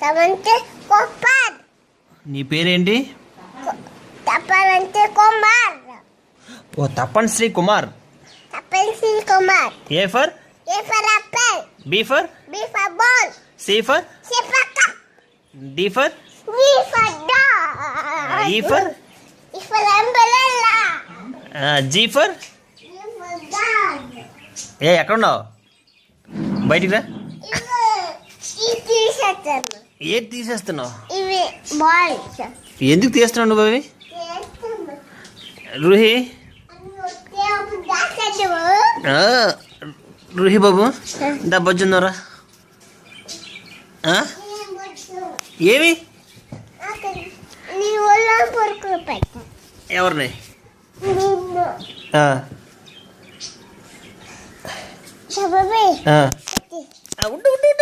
తమంటే కుమార్. నీ పేరేంటి? తపనంటే కుమార్. ఓ Tapan Sri Kumar. Tapan Sri Kumar. A for apple. B for ball. C for C for cup. D for D for dog. E for E for umbrella. G for E for dog. ఎక్కడున్నావు? బయటికి రా. ఈ తీసేస్తాను. ఏది తీసేస్తున్నావు? ఇవి బాల్స్. ఎందుకు తీస్తున్నావు నువ్వు అవి? రూహి రూహి బాబు దబ్బొచ్చున్నారా? ఏమి నీ ఒళ్ళో పొరుకులు పెట్టా. ఎవరిని? బాబాయ్ ఉండు ఉండు